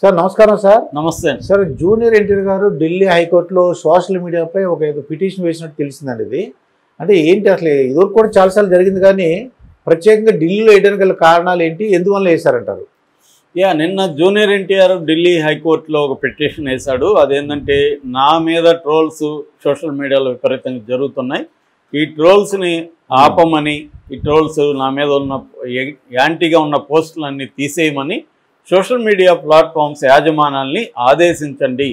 Sir నమస్కారం sir. నమస్తే sir, junior NTR గారు ఢిల్లీ హైకోర్టులో సోషల్ మీడియాపై ఒక పిటిషన్ వేసినట్టు తెలిసిందండి. ఇది అంటే ఏంటి అసలు? ఇదివరకు కూడా చాలాసార్లు జరిగింది, కానీ ప్రత్యేకంగా ఢిల్లీలో వేయడానికి గల కారణాలు ఏంటి, ఎందువల్ల వేశారంటారు? నిన్న జూనియర్ ఎన్టీఆర్ ఢిల్లీ హైకోర్టులో ఒక పిటిషన్ వేశాడు. అదేంటంటే, నా మీద ట్రోల్స్ సోషల్ మీడియాలో విపరీతంగా జరుగుతున్నాయి, ఈ ట్రోల్స్ని ఆపమని, ఈ ట్రోల్స్ నా మీద ఉన్న యాంటీగా ఉన్న పోస్టులన్నీ తీసేయమని సోషల్ మీడియా ప్లాట్ఫామ్స్ యాజమాన్యాల్ని ఆదేశించండి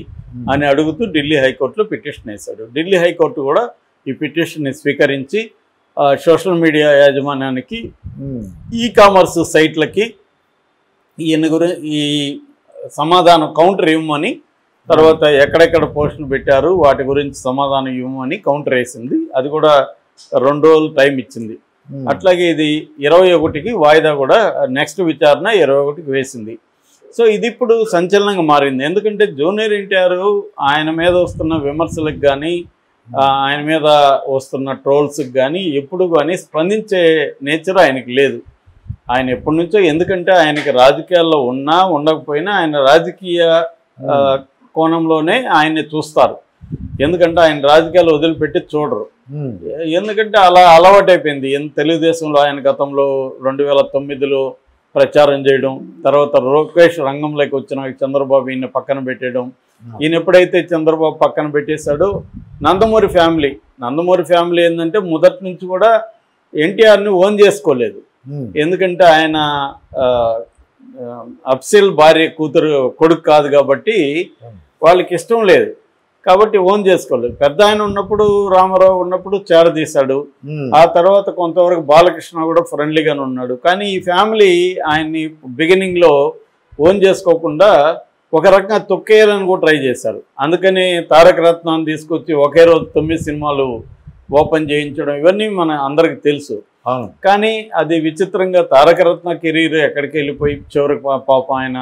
అని అడుగుతూ ఢిల్లీ హైకోర్టులో పిటిషన్ వేశాడు. ఢిల్లీ హైకోర్టు కూడా ఈ పిటిషన్ని స్వీకరించి సోషల్ మీడియా యాజమాన్యానికి, ఈ కామర్స్ సైట్లకి ఈ సమాధానం కౌంటర్ ఇవ్వమని, తర్వాత ఎక్కడెక్కడ పోస్టులు పెట్టారు వాటి గురించి సమాధానం ఇవ్వమని కౌంటర్ వేసింది. అది కూడా 2 రోజులు టైం ఇచ్చింది. అట్లాగే ఇది 21కి వాయిదా కూడా, నెక్స్ట్ విచారణ 21కి వేసింది. సో ఇది ఇప్పుడు సంచలనంగా మారింది. ఎందుకంటే జూనియర్ ఎన్టీఆర్ ఆయన మీద వస్తున్న విమర్శలకు కానీ, ఆయన మీద వస్తున్న ట్రోల్స్కి కానీ ఎప్పుడు కానీ స్పందించే నేచర్ ఆయనకి లేదు. ఆయన ఎప్పటి నుంచో, ఎందుకంటే ఆయనకి రాజకీయాల్లో ఉన్నా ఉండకపోయినా ఆయన రాజకీయ కోణంలోనే ఆయన్ని చూస్తారు. ఎందుకంటే ఆయన రాజకీయాలు వదిలిపెట్టి చూడరు. ఎందుకంటే అలా అలవాటైపోయింది. తెలుగుదేశంలో ఆయన గతంలో 2009లో ప్రచారం చేయడం, తర్వాత లోకేష్ రంగంలోకి వచ్చిన చంద్రబాబు ఈయన పక్కన పెట్టేయడం. ఈయన ఎప్పుడైతే చంద్రబాబు పక్కన పెట్టేశాడో, నందమూరి ఫ్యామిలీ ఏంటంటే మొదటి నుంచి కూడా ఎన్టీఆర్ని ఓన్ చేసుకోలేదు. ఎందుకంటే ఆయన అఫ్సిల్ భార్య కొడుకు కాదు కాబట్టి వాళ్ళకి ఇష్టం లేదు, కాబట్టి ఓన్ చేసుకోలేదు. పెద్ద ఆయన ఉన్నప్పుడు, రామారావు ఉన్నప్పుడు చేరదీశాడు. ఆ తర్వాత కొంతవరకు బాలకృష్ణ కూడా ఫ్రెండ్లీగానే ఉన్నాడు. కానీ ఈ ఫ్యామిలీ ఆయన్ని బిగినింగ్లో ఓన్ చేసుకోకుండా ఒక రకంగా తొక్కేయాలని కూడా ట్రై చేశారు. అందుకని తారక రత్నాన్ని తీసుకొచ్చి ఒకే రోజు 9 సినిమాలు ఓపెన్ చేయించడం, ఇవన్నీ మన అందరికి తెలుసు. కానీ అది విచిత్రంగా తారక రత్న కెరీర్ ఎక్కడికి వెళ్ళిపోయి చివరికి పాపం ఆయన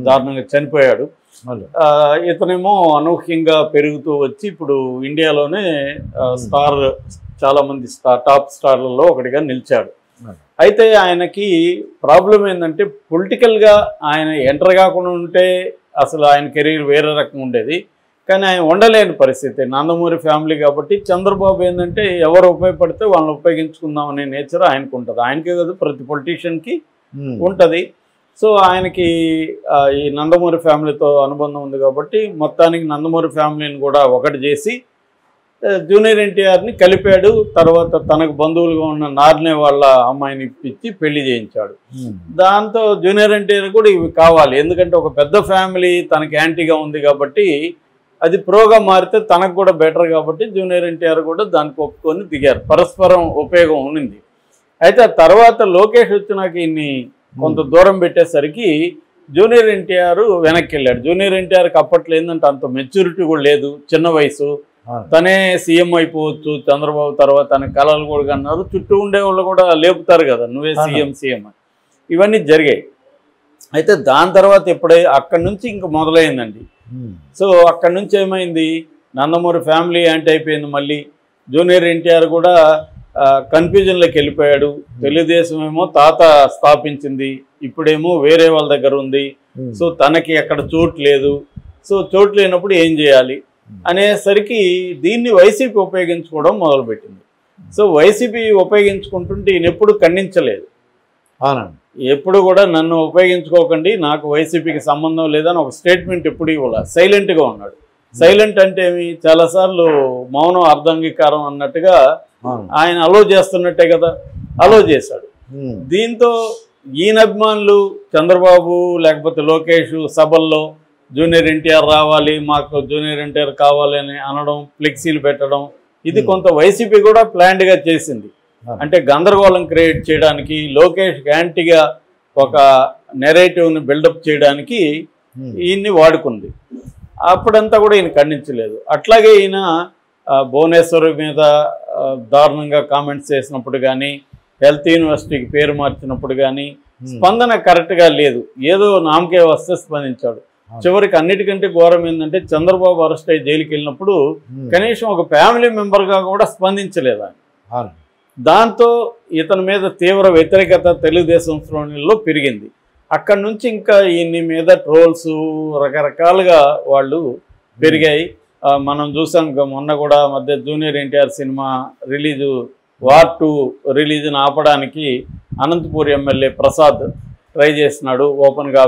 దారుణంగా చనిపోయాడు. ఇతనేమో అనూహ్యంగా పెరుగుతూ వచ్చి ఇప్పుడు ఇండియాలోనే చాలా మంది టాప్ స్టార్లలో ఒకటిగా నిలిచాడు. అయితే ఆయనకి ప్రాబ్లం ఏంటంటే, పొలిటికల్గా ఆయన ఎంటర్ కాకుండా ఉంటే అసలు ఆయన కెరీర్ వేరే రకంగా ఉండేది. కానీ ఆయన ఉండలేని పరిస్థితి. నందమూరి ఫ్యామిలీ కాబట్టి చంద్రబాబు ఏంటంటే, ఎవరు ఉపయోగపడితే వాళ్ళని ఉపయోగించుకుందాం అనే నేచర్ ఆయనకు ఉంటుంది. ఆయనకే కాదు, ప్రతి పొలిటీషియన్కి ఉంటుంది. సో ఆయనకి ఈ నందమూరి ఫ్యామిలీతో అనుబంధం ఉంది కాబట్టి మొత్తానికి నందమూరి ఫ్యామిలీని కూడా ఒకటి చేసి జూనియర్ ఎన్టీఆర్ని కలిపాడు. తర్వాత తనకు బంధువులుగా ఉన్న నార్నే వాళ్ళ అమ్మాయిని ఇప్పించి పెళ్లి చేయించాడు. దాంతో జూనియర్ ఎన్టీఆర్ కూడా ఇవి కావాలి, ఎందుకంటే ఒక పెద్ద ఫ్యామిలీ తనకి యాంటీగా ఉంది కాబట్టి అది ప్రోగా మారితే తనకు కూడా బెటర్ కాబట్టి జూనియర్ ఎన్టీఆర్ కూడా దానికి ఒప్పుకొని దిగారు. పరస్పరం ఉపయోగం ఉన్నింది. అయితే ఆ తర్వాత లోకేష్ వచ్చినాక ఇన్ని కొంత దూరం పెట్టేసరికి జూనియర్ ఎన్టీఆర్ వెనక్కి వెళ్ళాడు. జూనియర్ ఎన్టీఆర్కి అప్పట్లో ఏంటంటే అంత మెచ్యూరిటీ కూడా లేదు, చిన్న వయసు, తనే సీఎం అయిపోవచ్చు చంద్రబాబు తర్వాత తన కళలు కూడా అన్నారు. చుట్టూ ఉండేవాళ్ళు కూడా లేపుతారు కదా, నువ్వే సీఎం అని. ఇవన్నీ జరిగాయి. అయితే దాని తర్వాత అక్కడి నుంచి ఇంక మొదలైందండి. సో అక్కడి నుంచి ఏమైంది, నందమూరి ఫ్యామిలీ యాంటీ అయిపోయింది. మళ్ళీ జూనియర్ ఎన్టీఆర్ కూడా కన్ఫ్యూజన్లోకి వెళ్ళిపోయాడు. తెలుగుదేశం ఏమో తాత స్థాపించింది, ఇప్పుడేమో వేరే వాళ్ళ దగ్గర ఉంది. సో తనకి అక్కడ చోటు లేదు. సో చోటు లేనప్పుడు ఏం చేయాలి అనేసరికి దీన్ని వైసీపీ ఉపయోగించుకోవడం మొదలుపెట్టింది. సో వైసీపీ ఉపయోగించుకుంటుంటే ఈయన ఎప్పుడు ఖండించలేదు. ఎప్పుడు కూడా నన్ను ఉపయోగించుకోకండి, నాకు వైసీపీకి సంబంధం లేదని ఒక స్టేట్మెంట్ ఎప్పుడు ఇవ్వాలి. సైలెంట్గా ఉన్నాడు. సైలెంట్ అంటే ఏమి, చాలాసార్లు మౌనం అర్ధంగీకారం అన్నట్టుగా ఆయన అలో చేస్తున్నట్టే కదా, అలో చేశాడు. దీంతో ఈయన అభిమానులు చంద్రబాబు లేకపోతే లోకేష్ సభల్లో జూనియర్ ఎన్టీఆర్ రావాలి, మాకు జూనియర్ ఎన్టీఆర్ కావాలి అని అనడం, ఫ్లెక్సీలు పెట్టడం, ఇది కొంత వైసీపీ కూడా ప్లాన్డ్గా చేసింది. అంటే గందరగోళం క్రియేట్ చేయడానికి, లోకేష్ యాంటీగా ఒక నెరేటివ్ని బిల్డప్ చేయడానికి ఈయన్ని వాడుకుంది. అప్పుడంతా కూడా ఈయన ఖండించలేదు. అట్లాగే ఈయన భువనేశ్వర్ మీద దారుణంగా కామెంట్స్ చేసినప్పుడు కానీ, హెల్త్ యూనివర్సిటీకి పేరు మార్చినప్పుడు కానీ స్పందన కరెక్ట్గా లేదు. ఏదో నామకే వస్తే స్పందించాడు. చివరికి అన్నిటికంటే ఘోరం ఏంటంటే, చంద్రబాబు అరెస్ట్ అయ్యి జైలుకి వెళ్ళినప్పుడు కనీసం ఒక ఫ్యామిలీ మెంబర్గా కూడా స్పందించలేదు ఆయన. దాంతో ఇతని మీద తీవ్ర వ్యతిరేకత తెలుగుదేశం శ్రేణుల్లో పెరిగింది. అక్కడి నుంచి ఇంకా ఈయన మీద ట్రోల్స్ రకరకాలుగా వాళ్ళు పెరిగాయి. మనం చూసాం మొన్న కూడా మధ్య junior NTR cinema release war 2 రిలీజ్ని ఆపడానికి అనంతపూర్ ఎమ్మెల్యే ప్రసాద్ ట్రై చేస్తున్నాడు. ఓపెన్గా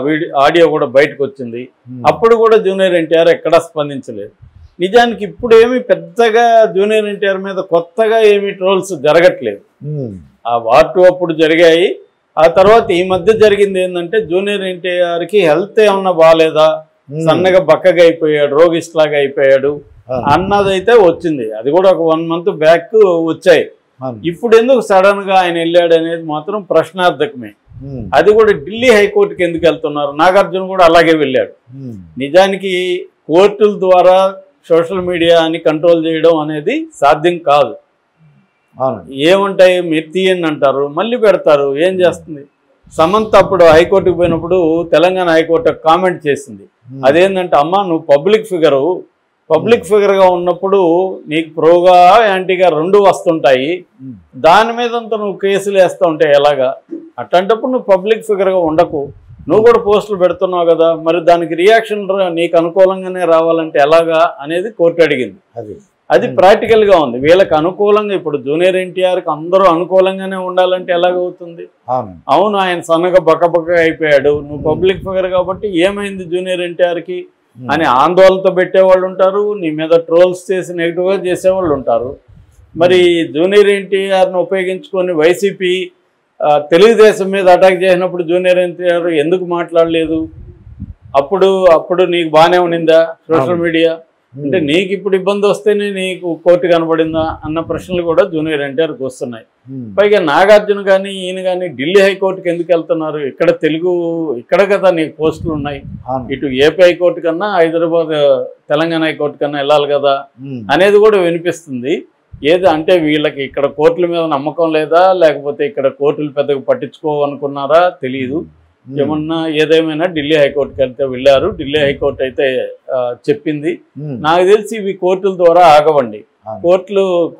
ఆడియో కూడా బయటకు వచ్చింది. అప్పుడు కూడా జూనియర్ ఎన్టీఆర్ ఎక్కడా స్పందించలేదు. నిజానికి ఇప్పుడు ఏమి పెద్దగా జూనియర్ ఎన్టీఆర్ మీద కొత్తగా ఏమి ట్రోల్స్ జరగట్లేదు. ఆ వార్ 2 అప్పుడు జరిగాయి. ఆ తర్వాత ఈ మధ్య జరిగింది ఏంటంటే జూనియర్ ఎన్టీఆర్కి హెల్త్ ఏమన్నా బాగాలేదా, సన్నగా బక్కగా అయిపోయాడు, రోగిస్ట్ లాగా అయిపోయాడు అన్నదైతే వచ్చింది. అది కూడా ఒక 1 month బ్యాక్ వచ్చాయి. ఇప్పుడు ఎందుకు సడన్ గా ఆయన వెళ్ళాడు అనేది మాత్రం ప్రశ్నార్థకమే. అది కూడా ఢిల్లీ హైకోర్టుకి ఎందుకు వెళ్తున్నారు? నాగార్జున కూడా అలాగే వెళ్ళాడు. నిజానికి కోర్టుల ద్వారా సోషల్ మీడియాని కంట్రోల్ చేయడం అనేది సాధ్యం కాదు. ఏముంటాయి, మీరు తీయండి అంటారు, మళ్ళీ పెడతారు, ఏం చేస్తుంది? సమంత అప్పుడు హైకోర్టుకు పోయినప్పుడు తెలంగాణ హైకోర్టు కామెంట్ చేసింది. అదేంటంటే, అమ్మ నువ్వు పబ్లిక్ ఫిగర్గా ఉన్నప్పుడు నీకు ప్రోగా యాంటీగా 2 వస్తుంటాయి, దాని మీదంతా నువ్వు కేసులు వేస్తూ ఉంటాయి ఎలాగా? అట్లాంటప్పుడు నువ్వు పబ్లిక్ ఫిగర్గా ఉండకు, నువ్వు కూడా పోస్టులు పెడుతున్నావు కదా, మరి దానికి రియాక్షన్ నీకు అనుకూలంగానే రావాలంటే ఎలాగా అనేది కోర్టు అడిగింది. అది ప్రాక్టికల్గా ఉంది. వీళ్ళకి అనుకూలంగా ఇప్పుడు జూనియర్ ఎన్టీఆర్కి అందరూ అనుకూలంగానే ఉండాలంటే ఎలాగవుతుంది? అవును, ఆయన సన్నగా బక్కబక్క అయిపోయాడు, నువ్వు పబ్లిక్ ఫిగర్ కాబట్టి ఏమైంది జూనియర్ ఎన్టీఆర్కి అని ఆందోళనతో పెట్టేవాళ్ళు ఉంటారు, నీ మీద ట్రోల్స్ చేసి నెగిటివ్గా చేసేవాళ్ళు ఉంటారు. మరి జూనియర్ ఎన్టీఆర్ను ఉపయోగించుకొని వైసీపీ తెలుగుదేశం మీద అటాక్ చేసినప్పుడు జూనియర్ ఎన్టీఆర్ ఎందుకు మాట్లాడలేదు? అప్పుడు నీకు బాగానే ఉండిందా సోషల్ మీడియా? అంటే నీకు ఇప్పుడు ఇబ్బంది వస్తేనే నీకు కోర్టు కనబడిందా అన్న ప్రశ్నలు కూడా జూనియర్ ఎన్టీఆర్కి వస్తున్నాయి. పైగా నాగార్జున కానీ ఈయన కానీ ఢిల్లీ హైకోర్టుకి ఎందుకు వెళ్తున్నారు? ఇక్కడ కదా నీకు పోస్టులు ఉన్నాయి. ఇటు ఏపీ హైకోర్టు కన్నా హైదరాబాద్ తెలంగాణ హైకోర్టు కన్నా వెళ్ళాలి కదా అనేది కూడా వినిపిస్తుంది. ఏది అంటే వీళ్ళకి ఇక్కడ కోర్టుల మీద నమ్మకం లేదా, లేకపోతే ఇక్కడ కోర్టులు పెద్దగా పట్టించుకోవాలనుకున్నారా తెలియదు. ఏదేమైనా ఢిల్లీ హైకోర్టుకి వెళ్తే వెళ్ళారు. ఢిల్లీ హైకోర్టు అయితే చెప్పింది. నాకు తెలిసి ఇవి కోర్టుల ద్వారా ఆగవండి.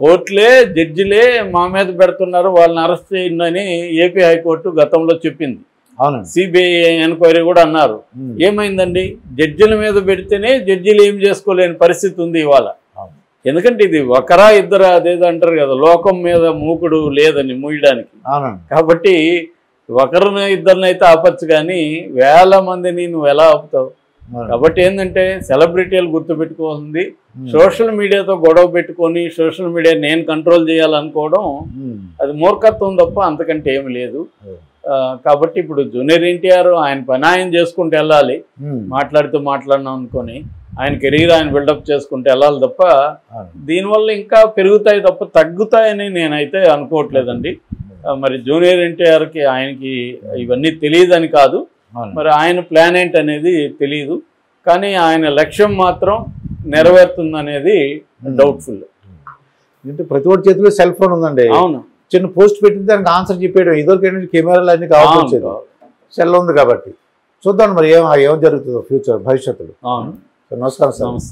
కోర్టులే జడ్జిలే మా మీద పెడుతున్నారు, వాళ్ళని అరెస్ట్ చేయండి ఏపీ హైకోర్టు గతంలో చెప్పింది. సిబిఐ ఎంక్వైరీ కూడా అన్నారు. ఏమైందండి? జడ్జిల మీద పెడితేనే జడ్జిలు ఏం చేసుకోలేని పరిస్థితి ఉంది ఇవాళ. ఎందుకంటే ఇది ఒకరా ఇద్దరా అదేదంటారు కదా, లోకం మీద మూకుడు లేదని మూయడానికి. కాబట్టి ఒకరిని ఇద్దరిని అయితే ఆపచ్చు, కానీ వేల మందిని నువ్వు ఎలా ఆపుతావు? కాబట్టి ఏంటంటే సెలబ్రిటీలు గుర్తుపెట్టుకోవాల్సింది, సోషల్ మీడియాతో గొడవ పెట్టుకొని సోషల్ మీడియా నేను కంట్రోల్ చేయాలనుకోవడం అది మూర్ఖత్వం తప్ప అంతకంటే ఏమి లేదు. కాబట్టి ఇప్పుడు జూనియర్ ఎన్టీఆర్ ఆయన పని ఆయన చేసుకుంటూ వెళ్ళాలి, మాట్లాడినాం అనుకొని ఆయన కెరీర్ ఆయన బిల్డప్ చేసుకుంటూ వెళ్ళాలి తప్ప దీనివల్ల ఇంకా పెరుగుతాయి తప్ప తగ్గుతాయని నేనైతే అనుకోవట్లేదండి. మరి జూనియర్ ఎన్టీఆర్కి ఆయనకి ఇవన్నీ తెలియదని కాదు, మరి ఆయన ప్లాన్ ఏంటి అనేది తెలియదు, కానీ ఆయన లక్ష్యం మాత్రం నెరవేరుతుందనేది డౌట్ఫుల్. అంటే ప్రతి ఒక్కటి చేతిలో సెల్ ఫోన్ ఉందండి. అవును, చిన్న పోస్ట్ పెట్టింది దానికి ఆన్సర్ చెప్పేయడం. ఇదివరకు కెమెరాలు అన్ని కావాల్సి సెల్ ఉంది కాబట్టి చూద్దాం మరి ఏం జరుగుతుందో ఫ్యూచర్ భవిష్యత్తులో. అవును, నమస్కారం సార్.